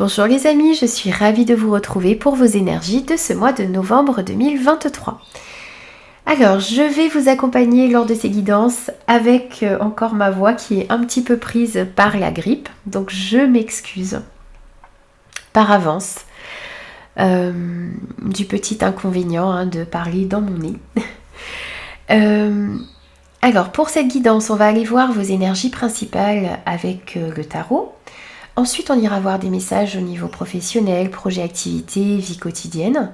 Bonjour les amis, je suis ravie de vous retrouver pour vos énergies de ce mois de novembre 2023. Alors, je vais vous accompagner lors de ces guidances avec encore ma voix qui est un petit peu prise par la grippe. Donc, je m'excuse par avance du petit inconvénient de parler dans mon nez. Alors, pour cette guidance, on va aller voir vos énergies principales avec le tarot. Ensuite, on ira voir des messages au niveau professionnel, projet, activité, vie quotidienne.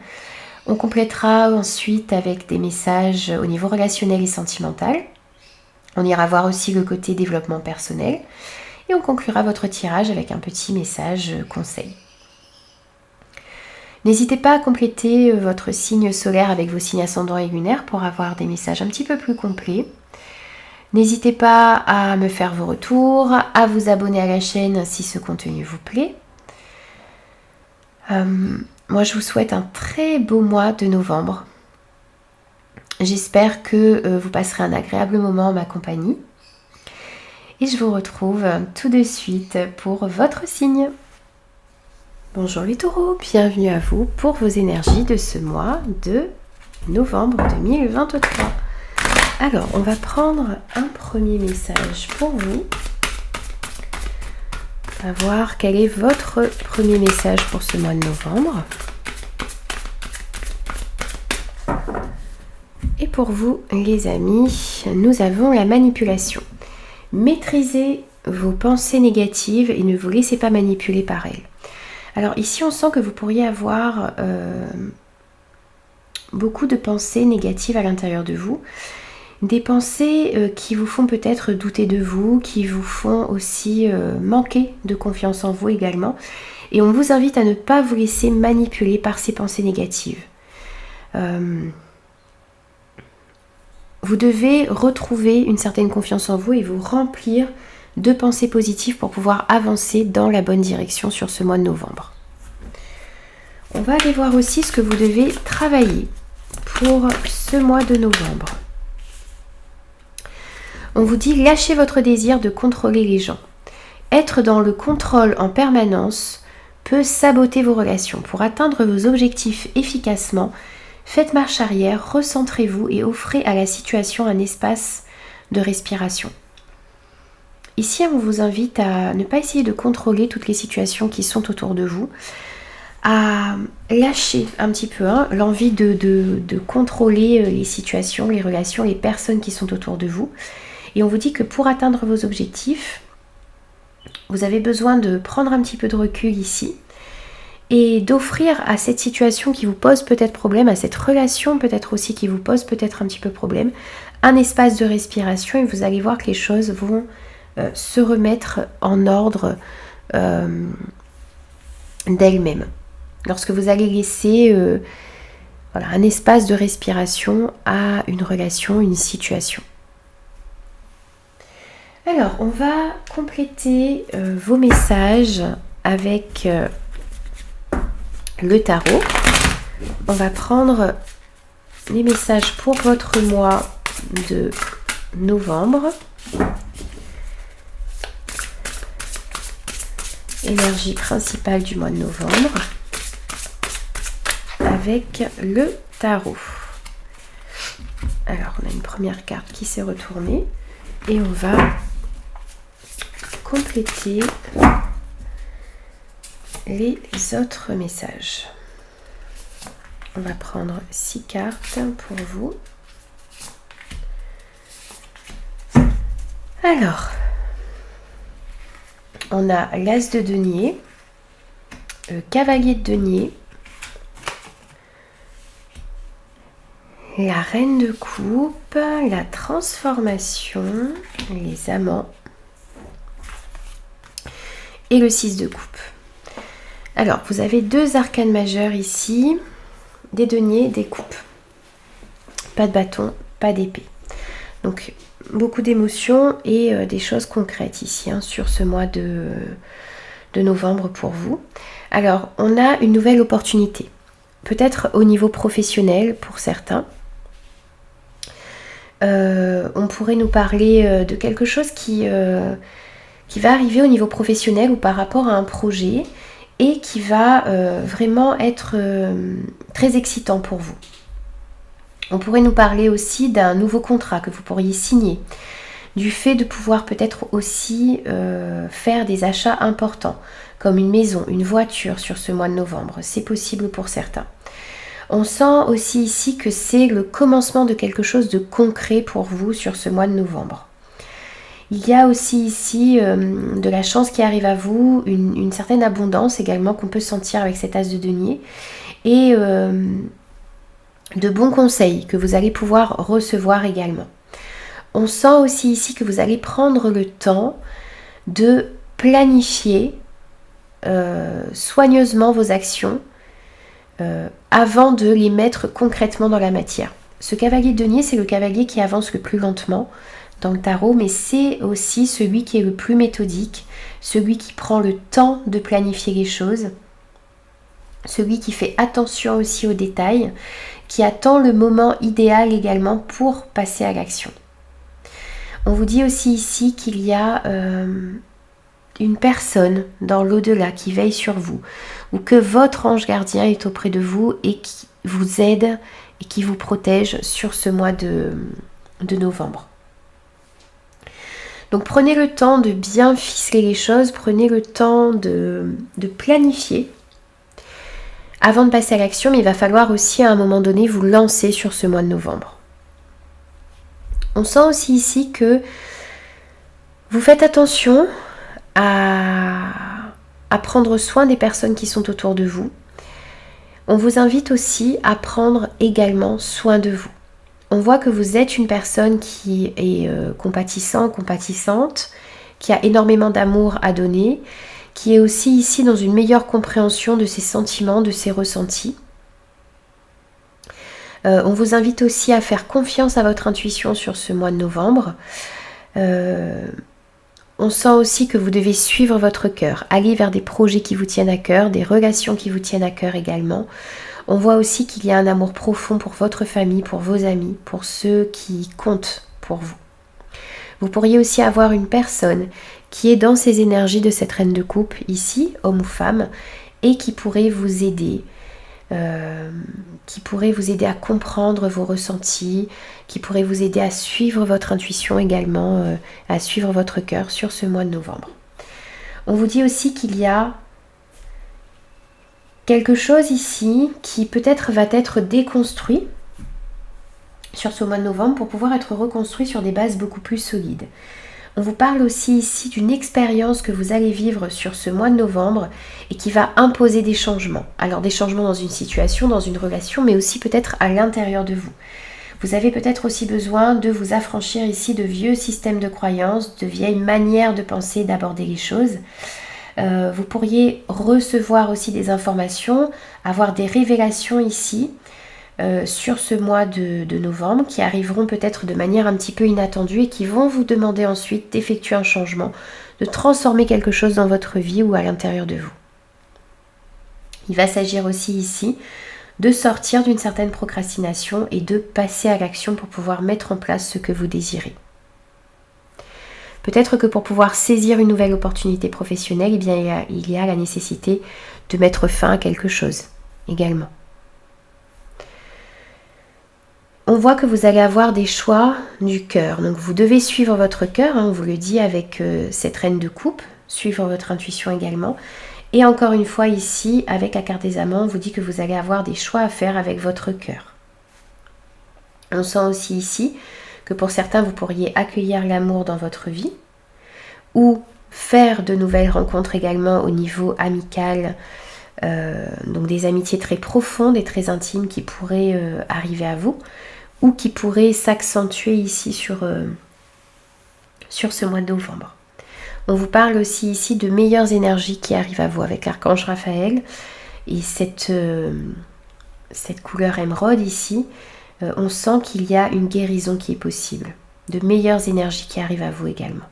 On complétera ensuite avec des messages au niveau relationnel et sentimental. On ira voir aussi le côté développement personnel. Et on conclura votre tirage avec un petit message conseil. N'hésitez pas à compléter votre signe solaire avec vos signes ascendants et lunaires pour avoir des messages un petit peu plus complets. N'hésitez pas à me faire vos retours, à vous abonner à la chaîne si ce contenu vous plaît. Moi, je vous souhaite un très beau mois de novembre. J'espère que vous passerez un agréable moment en ma compagnie. Et je vous retrouve tout de suite pour votre signe. Bonjour les taureaux, bienvenue à vous pour vos énergies de ce mois de novembre 2023. Alors, on va prendre un premier message pour vous. On va voir quel est votre premier message pour ce mois de novembre. Et pour vous, les amis, nous avons la manipulation. Maîtrisez vos pensées négatives et ne vous laissez pas manipuler par elles. Alors ici, on sent que vous pourriez avoir beaucoup de pensées négatives à l'intérieur de vous. Des pensées qui vous font peut-être douter de vous, qui vous font aussi manquer de confiance en vous également. Et on vous invite à ne pas vous laisser manipuler par ces pensées négatives. Vous devez retrouver une certaine confiance en vous et vous remplir de pensées positives pour pouvoir avancer dans la bonne direction sur ce mois de novembre. On va aller voir aussi ce que vous devez travailler pour ce mois de novembre. On vous dit lâchez votre désir de contrôler les gens. Être dans le contrôle en permanence peut saboter vos relations. Pour atteindre vos objectifs efficacement, faites marche arrière, recentrez-vous et offrez à la situation un espace de respiration. Ici, on vous invite à ne pas essayer de contrôler toutes les situations qui sont autour de vous, à lâcher un petit peu l'envie de contrôler les situations, les relations, les personnes qui sont autour de vous. Et on vous dit que pour atteindre vos objectifs, vous avez besoin de prendre un petit peu de recul ici et d'offrir à cette situation qui vous pose peut-être problème, à cette relation peut-être aussi qui vous pose peut-être un petit peu problème, un espace de respiration et vous allez voir que les choses vont se remettre en ordre d'elles-mêmes. Lorsque vous allez laisser un espace de respiration à une relation, une situation. Alors, on va compléter vos messages avec le tarot. On va prendre les messages pour votre mois de novembre. Énergie principale du mois de novembre avec le tarot. Alors, on a une première carte qui s'est retournée et on va compléter les autres messages. On va prendre 6 cartes pour vous. Alors, on a l'As de denier, le Cavalier de denier, la Reine de coupe, la transformation, les amants et le 6 de coupe. Alors, vous avez 2 arcanes majeurs ici, des deniers, des coupes. Pas de bâton, pas d'épée. Donc, beaucoup d'émotions et des choses concrètes ici sur ce mois de novembre pour vous. Alors, on a une nouvelle opportunité. Peut-être au niveau professionnel pour certains. On pourrait nous parler de quelque chose qui va arriver au niveau professionnel ou par rapport à un projet et qui va vraiment être très excitant pour vous. On pourrait nous parler aussi d'un nouveau contrat que vous pourriez signer, du fait de pouvoir peut-être aussi faire des achats importants, comme une maison, une voiture sur ce mois de novembre. C'est possible pour certains. On sent aussi ici que c'est le commencement de quelque chose de concret pour vous sur ce mois de novembre. Il y a aussi ici de la chance qui arrive à vous, une certaine abondance également qu'on peut sentir avec cet as de denier, et de bons conseils que vous allez pouvoir recevoir également. On sent aussi ici que vous allez prendre le temps de planifier soigneusement vos actions avant de les mettre concrètement dans la matière. Ce cavalier de denier, c'est le cavalier qui avance le plus lentement dans le tarot, mais c'est aussi celui qui est le plus méthodique, celui qui prend le temps de planifier les choses, celui qui fait attention aussi aux détails, qui attend le moment idéal également pour passer à l'action. On vous dit aussi ici qu'il y a une personne dans l'au-delà qui veille sur vous, ou que votre ange gardien est auprès de vous et qui vous aide et qui vous protège sur ce mois de novembre. Donc prenez le temps de bien ficeler les choses, prenez le temps de planifier avant de passer à l'action, mais il va falloir aussi à un moment donné vous lancer sur ce mois de novembre. On sent aussi ici que vous faites attention à prendre soin des personnes qui sont autour de vous. On vous invite aussi à prendre également soin de vous. On voit que vous êtes une personne qui est compatissante, qui a énormément d'amour à donner, qui est aussi ici dans une meilleure compréhension de ses sentiments, de ses ressentis. On vous invite aussi à faire confiance à votre intuition sur ce mois de novembre. On sent aussi que vous devez suivre votre cœur, aller vers des projets qui vous tiennent à cœur, des relations qui vous tiennent à cœur également. On voit aussi qu'il y a un amour profond pour votre famille, pour vos amis, pour ceux qui comptent pour vous. Vous pourriez aussi avoir une personne qui est dans ces énergies de cette reine de coupe, ici, homme ou femme, et qui pourrait vous aider, à comprendre vos ressentis, qui pourrait vous aider à suivre votre intuition également, à suivre votre cœur sur ce mois de novembre. On vous dit aussi qu'il y a quelque chose ici qui peut-être va être déconstruit sur ce mois de novembre pour pouvoir être reconstruit sur des bases beaucoup plus solides. On vous parle aussi ici d'une expérience que vous allez vivre sur ce mois de novembre et qui va imposer des changements. Alors des changements dans une situation, dans une relation, mais aussi peut-être à l'intérieur de vous. Vous avez peut-être aussi besoin de vous affranchir ici de vieux systèmes de croyances, de vieilles manières de penser, d'aborder les choses. Vous pourriez recevoir aussi des informations, avoir des révélations ici sur ce mois de novembre qui arriveront peut-être de manière un petit peu inattendue et qui vont vous demander ensuite d'effectuer un changement, de transformer quelque chose dans votre vie ou à l'intérieur de vous. Il va s'agir aussi ici de sortir d'une certaine procrastination et de passer à l'action pour pouvoir mettre en place ce que vous désirez. Peut-être que pour pouvoir saisir une nouvelle opportunité professionnelle, eh bien, il y a la nécessité de mettre fin à quelque chose également. On voit que vous allez avoir des choix du cœur. Donc vous devez suivre votre cœur, on vous le dit avec cette reine de coupe, suivre votre intuition également. Et encore une fois ici, avec la carte des amants, on vous dit que vous allez avoir des choix à faire avec votre cœur. On sent aussi ici que pour certains, vous pourriez accueillir l'amour dans votre vie ou faire de nouvelles rencontres également au niveau amical, donc des amitiés très profondes et très intimes qui pourraient arriver à vous ou qui pourraient s'accentuer ici sur ce mois de novembre. On vous parle aussi ici de meilleures énergies qui arrivent à vous avec l'archange Raphaël et cette couleur émeraude ici. On sent qu'il y a une guérison qui est possible, de meilleures énergies qui arrivent à vous également.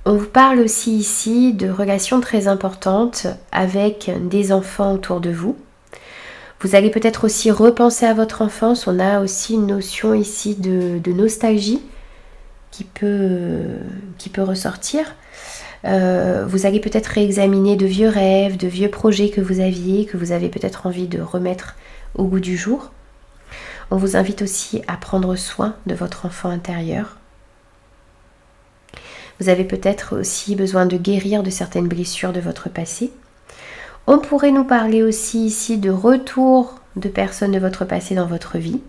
On vous parle aussi ici de relations très importantes avec des enfants autour de vous. Vous allez peut-être aussi repenser à votre enfance. On a aussi une notion ici de nostalgie qui peut ressortir. Vous allez peut-être réexaminer de vieux rêves, de vieux projets que vous aviez, que vous avez peut-être envie de remettre au goût du jour. On vous invite aussi à prendre soin de votre enfant intérieur. Vous avez peut-être aussi besoin de guérir de certaines blessures de votre passé. On pourrait nous parler aussi ici de retour de personnes de votre passé dans votre vie.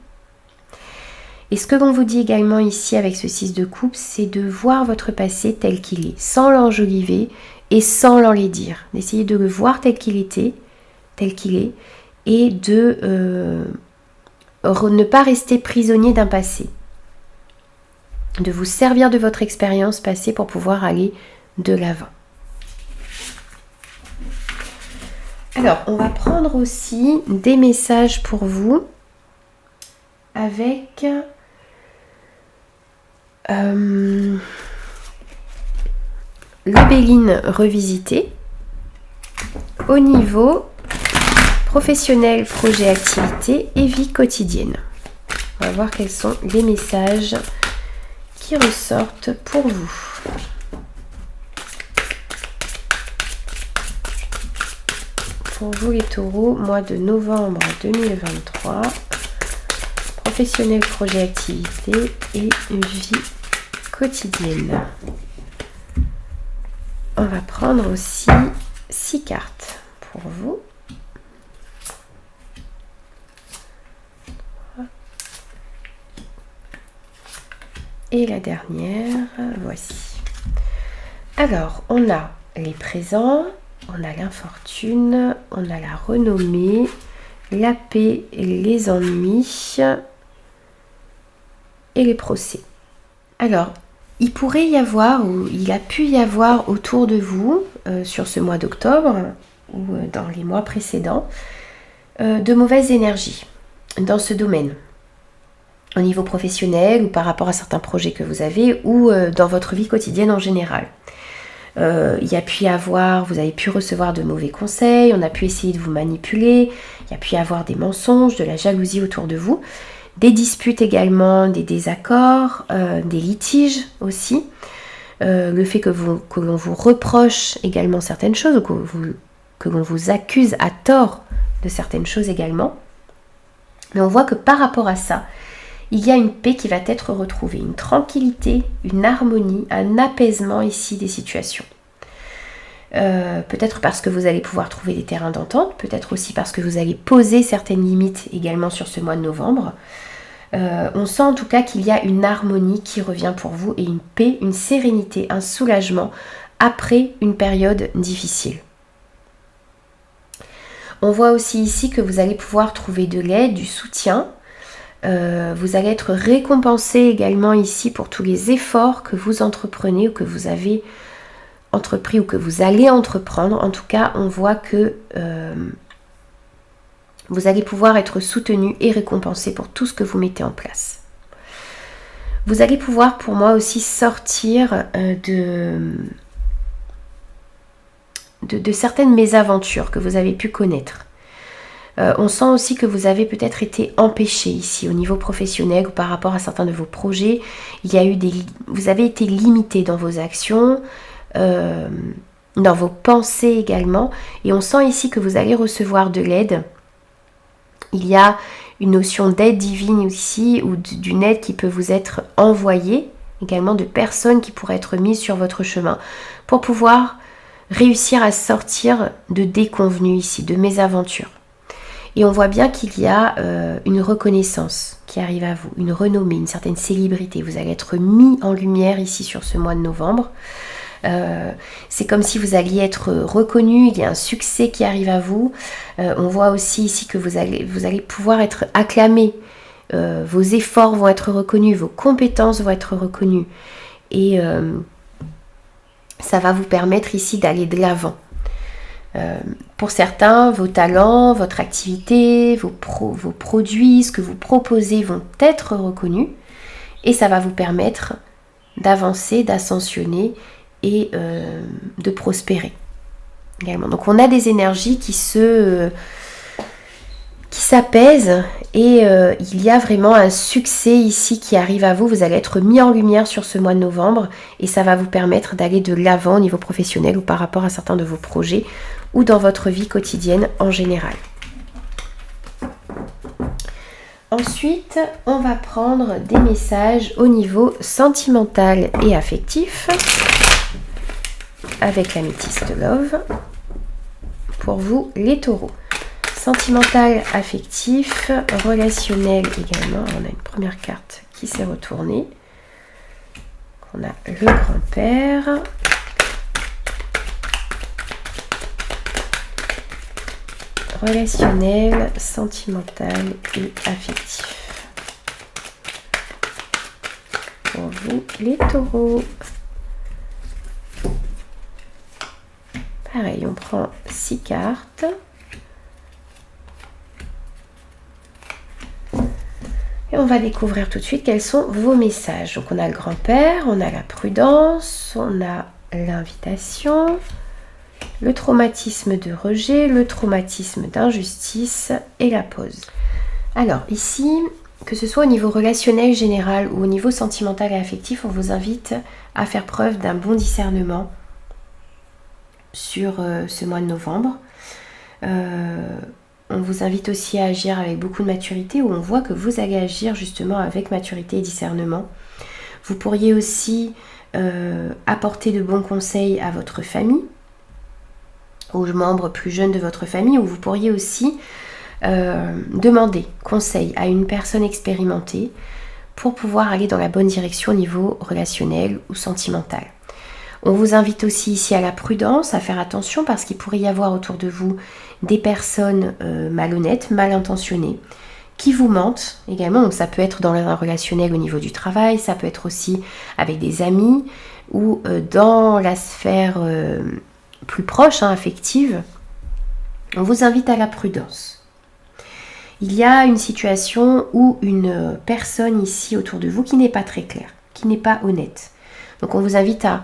Et ce que l'on vous dit également ici avec ce 6 de coupe, c'est de voir votre passé tel qu'il est, sans l'enjoliver et sans l'enlaidir. D'essayer de le voir tel qu'il était, tel qu'il est, et de ne pas rester prisonnier d'un passé. De vous servir de votre expérience passée pour pouvoir aller de l'avant. Alors, on va prendre aussi des messages pour vous avec l'Ébéline revisitée au niveau professionnel, projet, activité et vie quotidienne. On va voir quels sont les messages qui ressortent pour vous. Pour vous les taureaux, mois de novembre 2023, professionnel, projet, activité et vie quotidienne. On va prendre aussi 6 cartes pour vous. Et la dernière, voici. Alors, on a les présents, on a l'infortune, on a la renommée, la paix, les ennuis et les procès. Alors, il pourrait y avoir, ou il a pu y avoir autour de vous, sur ce mois d'octobre, ou dans les mois précédents, de mauvaises énergies dans ce domaine. Au niveau professionnel ou par rapport à certains projets que vous avez ou dans votre vie quotidienne en général. Il y a pu y avoir, vous avez pu recevoir de mauvais conseils, on a pu essayer de vous manipuler, il y a pu y avoir des mensonges, de la jalousie autour de vous, des disputes également, des désaccords, des litiges aussi, le fait que l'on vous reproche également certaines choses ou que l'on vous accuse à tort de certaines choses également. Mais on voit que par rapport à ça, il y a une paix qui va être retrouvée, une tranquillité, une harmonie, un apaisement ici des situations. Peut-être parce que vous allez pouvoir trouver des terrains d'entente, peut-être aussi parce que vous allez poser certaines limites également sur ce mois de novembre. On sent en tout cas qu'il y a une harmonie qui revient pour vous et une paix, une sérénité, un soulagement après une période difficile. On voit aussi ici que vous allez pouvoir trouver de l'aide, du soutien. Vous allez être récompensé également ici pour tous les efforts que vous entreprenez ou que vous avez entrepris ou que vous allez entreprendre. En tout cas, on voit que vous allez pouvoir être soutenu et récompensé pour tout ce que vous mettez en place. Vous allez pouvoir pour moi aussi sortir de certaines mésaventures que vous avez pu connaître. On sent aussi que vous avez peut-être été empêché ici au niveau professionnel ou par rapport à certains de vos projets. Vous avez été limité dans vos actions, dans vos pensées également. Et on sent ici que vous allez recevoir de l'aide. Il y a une notion d'aide divine ici ou d'une aide qui peut vous être envoyée, également de personnes qui pourraient être mises sur votre chemin pour pouvoir réussir à sortir de déconvenues ici, de mésaventures. Et on voit bien qu'il y a une reconnaissance qui arrive à vous, une renommée, une certaine célébrité. Vous allez être mis en lumière ici sur ce mois de novembre. C'est comme si vous alliez être reconnu, il y a un succès qui arrive à vous. On voit aussi ici que vous allez pouvoir être acclamé. Vos efforts vont être reconnus, vos compétences vont être reconnues. Et ça va vous permettre ici d'aller de l'avant. Pour certains, vos talents, votre activité, vos produits, ce que vous proposez vont être reconnus et ça va vous permettre d'avancer, d'ascensionner et de prospérer également. Donc on a des énergies qui qui s'apaise et il y a vraiment un succès ici qui arrive à vous. Vous allez être mis en lumière sur ce mois de novembre et ça va vous permettre d'aller de l'avant au niveau professionnel ou par rapport à certains de vos projets ou dans votre vie quotidienne en général. Ensuite, on va prendre des messages au niveau sentimental et affectif avec l'améthyste Love pour vous les taureaux. Sentimental, affectif, relationnel également. On a une première carte qui s'est retournée. On a le grand-père. Relationnel, sentimental et affectif. Pour vous, les taureaux. Pareil, on prend 6 cartes. Et on va découvrir tout de suite quels sont vos messages. Donc on a le grand-père, on a la prudence, on a l'invitation, le traumatisme de rejet, le traumatisme d'injustice et la pause. Alors ici, que ce soit au niveau relationnel général ou au niveau sentimental et affectif, on vous invite à faire preuve d'un bon discernement sur ce mois de novembre. On vous invite aussi à agir avec beaucoup de maturité, où on voit que vous allez agir justement avec maturité et discernement. Vous pourriez aussi apporter de bons conseils à votre famille, aux membres plus jeunes de votre famille, ou vous pourriez aussi demander conseil à une personne expérimentée pour pouvoir aller dans la bonne direction au niveau relationnel ou sentimental. On vous invite aussi ici à la prudence, à faire attention parce qu'il pourrait y avoir autour de vous des personnes malhonnêtes, mal intentionnées, qui vous mentent également. Donc ça peut être dans un relationnel au niveau du travail, ça peut être aussi avec des amis ou dans la sphère plus proche, affective. On vous invite à la prudence. Il y a une situation où une personne ici autour de vous qui n'est pas très claire, qui n'est pas honnête. Donc on vous invite à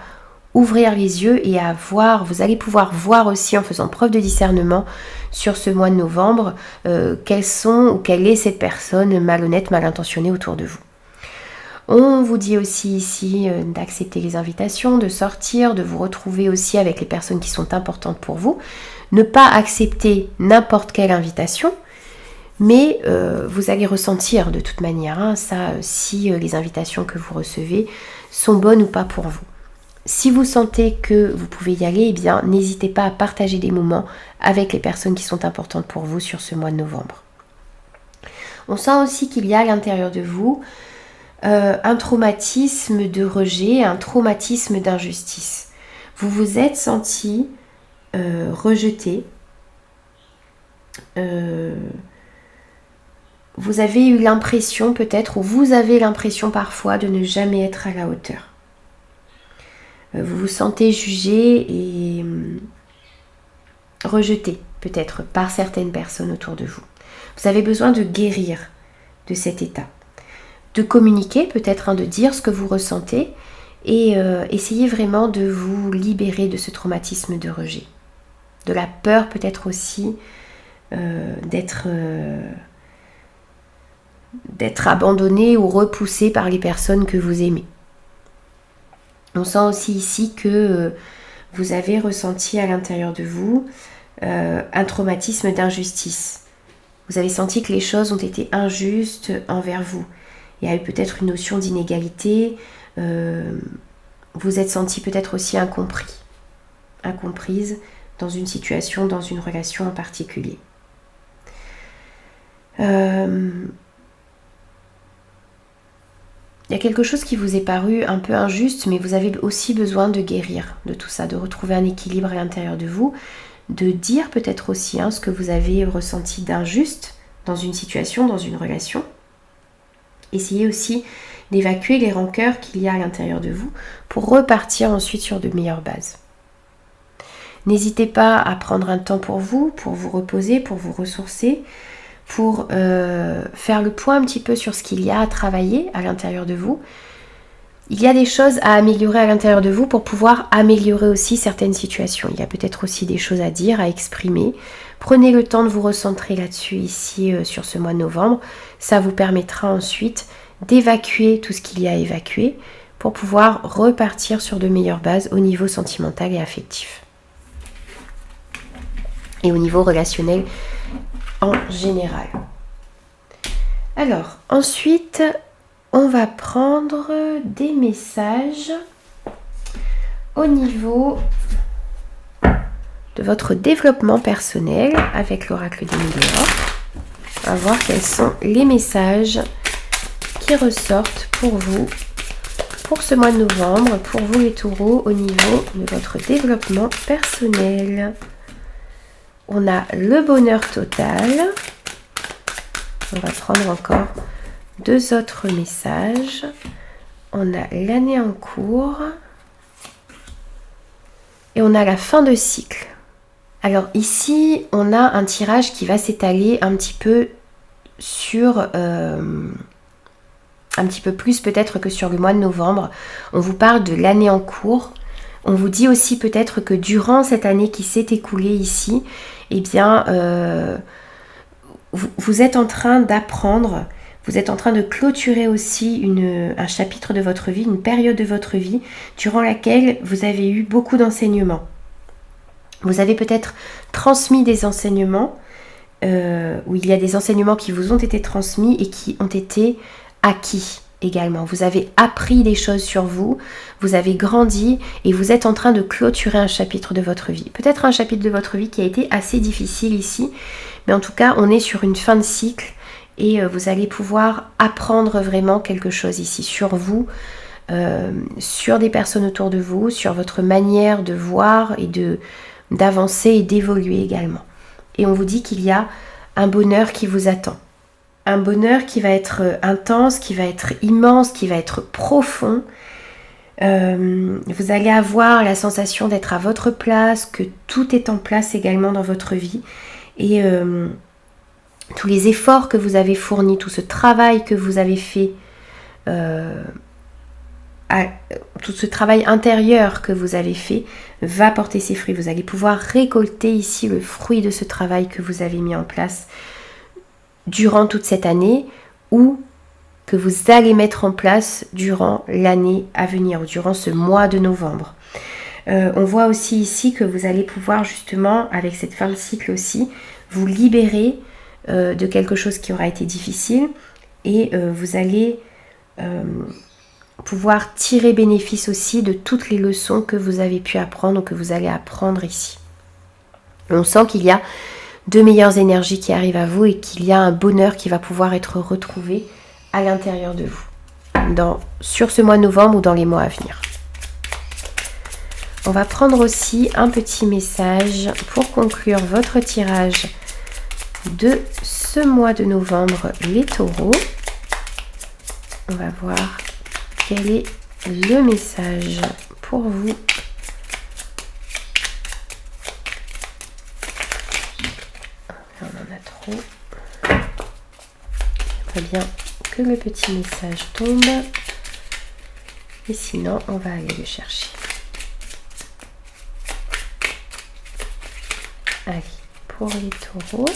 ouvrir les yeux et à voir, vous allez pouvoir voir aussi en faisant preuve de discernement sur ce mois de novembre quelles sont ou quelle est cette personne malhonnête, mal intentionnée autour de vous. On vous dit aussi ici d'accepter les invitations, de sortir, de vous retrouver aussi avec les personnes qui sont importantes pour vous. Ne pas accepter n'importe quelle invitation, mais vous allez ressentir de toute manière si les invitations que vous recevez sont bonnes ou pas pour vous. Si vous sentez que vous pouvez y aller, eh bien, n'hésitez pas à partager des moments avec les personnes qui sont importantes pour vous sur ce mois de novembre. On sent aussi qu'il y a à l'intérieur de vous un traumatisme de rejet, un traumatisme d'injustice. Vous vous êtes senti rejeté. Vous avez eu l'impression peut-être, ou vous avez l'impression parfois de ne jamais être à la hauteur. Vous vous sentez jugé et rejeté peut-être par certaines personnes autour de vous. Vous avez besoin de guérir de cet état. De communiquer peut-être, de dire ce que vous ressentez et essayez vraiment de vous libérer de ce traumatisme de rejet. De la peur peut-être aussi d'être abandonné ou repoussé par les personnes que vous aimez. On sent aussi ici que vous avez ressenti à l'intérieur de vous un traumatisme d'injustice. Vous avez senti que les choses ont été injustes envers vous. Il y a eu peut-être une notion d'inégalité. Vous êtes senti peut-être aussi incomprise dans une situation, dans une relation en particulier. Il y a quelque chose qui vous est paru un peu injuste, mais vous avez aussi besoin de guérir de tout ça, de retrouver un équilibre à l'intérieur de vous, de dire peut-être aussi ce que vous avez ressenti d'injuste dans une situation, dans une relation. Essayez aussi d'évacuer les rancœurs qu'il y a à l'intérieur de vous pour repartir ensuite sur de meilleures bases. N'hésitez pas à prendre un temps pour vous reposer, pour vous ressourcer, pour faire le point un petit peu sur ce qu'il y a à travailler à l'intérieur de vous. Il y a des choses à améliorer à l'intérieur de vous pour pouvoir améliorer aussi certaines situations. Il y a peut-être aussi des choses à dire, à exprimer Prenez le temps de vous recentrer là-dessus ici sur ce mois de novembre. Ça vous permettra ensuite d'évacuer tout ce qu'il y a à évacuer pour pouvoir repartir sur de meilleures bases au niveau sentimental et affectif. Et au niveau relationnel en général. Alors, ensuite, on va prendre des messages au niveau de votre développement personnel avec l'oracle des Méléores. On va voir quels sont les messages qui ressortent pour vous pour ce mois de novembre, pour vous les taureaux, au niveau de votre développement personnel. On a le bonheur total. On va prendre encore 2 autres messages. On a l'année en cours. Et on a la fin de cycle. Alors ici, on a un tirage qui va s'étaler un petit peu sur... un petit peu plus peut-être que sur le mois de novembre. On vous parle de l'année en cours. On vous dit aussi peut-être que durant cette année qui s'est écoulée ici, eh bien, vous êtes en train d'apprendre, vous êtes en train de clôturer aussi un chapitre de votre vie, une période de votre vie, durant laquelle vous avez eu beaucoup d'enseignements. Vous avez peut-être transmis des enseignements, où il y a des enseignements qui vous ont été transmis et qui ont été acquis également. Vous avez appris des choses sur vous, vous avez grandi et vous êtes en train de clôturer un chapitre de votre vie. Peut-être un chapitre de votre vie qui a été assez difficile ici, mais en tout cas, on est sur une fin de cycle et vous allez pouvoir apprendre vraiment quelque chose ici sur vous, sur des personnes autour de vous, sur votre manière de voir et d'avancer et d'évoluer également. Et on vous dit qu'il y a un bonheur qui vous attend. Un bonheur qui va être intense, qui va être immense, qui va être profond. Vous allez avoir la sensation d'être à votre place, que tout est en place également dans votre vie. Et tous les efforts que vous avez fournis, tout ce travail que vous avez fait, tout ce travail intérieur que vous avez fait va porter ses fruits. Vous allez pouvoir récolter ici le fruit de ce travail que vous avez mis en place durant toute cette année ou que vous allez mettre en place durant l'année à venir ou durant ce mois de novembre. On voit aussi ici que vous allez pouvoir justement, avec cette fin de cycle aussi, vous libérer de quelque chose qui aura été difficile et vous allez pouvoir tirer bénéfice aussi de toutes les leçons que vous avez pu apprendre ou que vous allez apprendre ici. On sent qu'il y a de meilleures énergies qui arrivent à vous et qu'il y a un bonheur qui va pouvoir être retrouvé à l'intérieur de vous sur ce mois de novembre ou dans les mois à venir. On va prendre aussi un petit message pour conclure votre tirage de ce mois de novembre, les taureaux. On va voir quel est le message pour vous. On en a trop. Très bien que le petit message tombe. Et sinon, on va aller le chercher. Allez, pour les taureaux.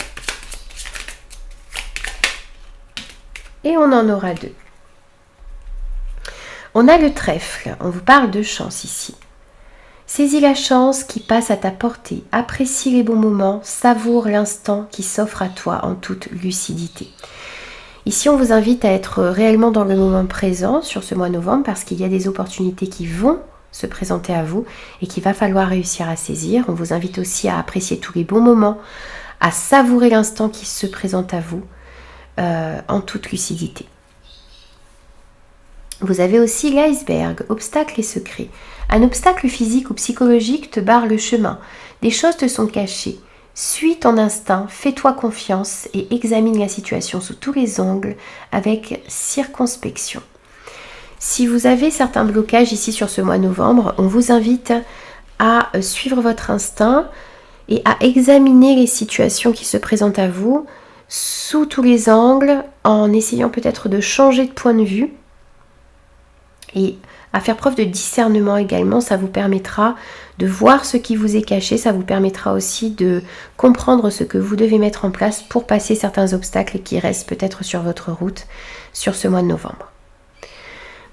Et on en aura 2. On a le trèfle. On vous parle de chance ici. Saisis la chance qui passe à ta portée. Apprécie les bons moments. Savoure l'instant qui s'offre à toi en toute lucidité. Ici, on vous invite à être réellement dans le moment présent sur ce mois de novembre parce qu'il y a des opportunités qui vont se présenter à vous et qu'il va falloir réussir à saisir. On vous invite aussi à apprécier tous les bons moments, à savourer l'instant qui se présente à vous en toute lucidité. Vous avez aussi l'iceberg, obstacles et secrets. Un obstacle physique ou psychologique te barre le chemin. Des choses te sont cachées. Suis ton instinct, fais-toi confiance et examine la situation sous tous les angles avec circonspection. Si vous avez certains blocages ici sur ce mois de novembre, on vous invite à suivre votre instinct et à examiner les situations qui se présentent à vous sous tous les angles en essayant peut-être de changer de point de vue et à faire preuve de discernement également. Ça vous permettra de voir ce qui vous est caché, ça vous permettra aussi de comprendre ce que vous devez mettre en place pour passer certains obstacles qui restent peut-être sur votre route sur ce mois de novembre.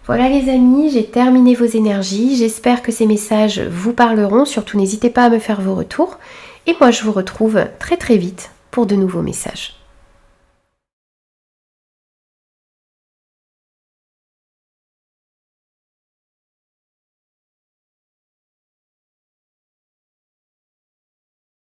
Voilà les amis, j'ai terminé vos énergies. J'espère que ces messages vous parleront. Surtout n'hésitez pas à me faire vos retours. Et moi je vous retrouve très très vite pour de nouveaux messages.